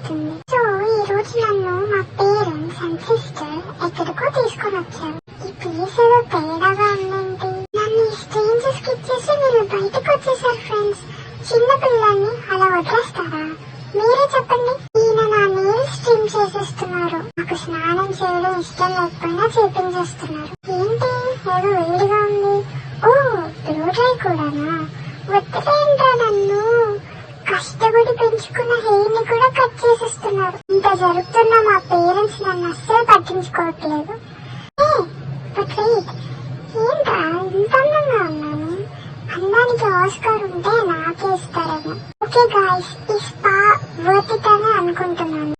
అవుతుంది. సో ఈ రోజు నన్ను మా పేరెంట్స్ అండ్ సిస్టర్ ఎక్కడికో తీసుకొని వచ్చారు. ఈ ప్లేస్ ఏదో తేడాగా ఉందేంటి? నన్ను ఈ స్ట్రేంజర్స్ కి ఇచ్చేసి వీళ్ళు బయటకు వచ్చేసారు. ఫ్రెండ్స్, చిన్న పిల్లల్ని అలా వదిలేస్తారా? మీరే చెప్పండి. ఈయన నా నెయిల్స్ ట్రిమ్ చేసేస్తున్నారు. నాకు స్నానం చేయడం ఇష్టం లేకపోయినా చేపించేస్తున్నారు. ఏంటి ఏదో వేడిగా ఉంది? ఓ బ్లో డ్రై కూడానా? వద్దులేంట్రా, నన్ను కష్టపడి పెంచుకున్న హెయిర్ ని కూడా కట్ చేసేస్తున్నారు. ఇంత జరుగుతున్నా మా పేరెంట్స్ నన్ను అస్సలు పట్టించుకోవట్లేదు. బట్ వెయిట్, ఏంట్రా ఇంత అందంగా ఉన్నాను? అందానికి ఆస్కార్ ఉంటే నాకే ఇస్తారేమో. ఓకే గాయ్స్, ఈ స్పా వర్త్ ఇట్ అని అనుకుంటున్నాను.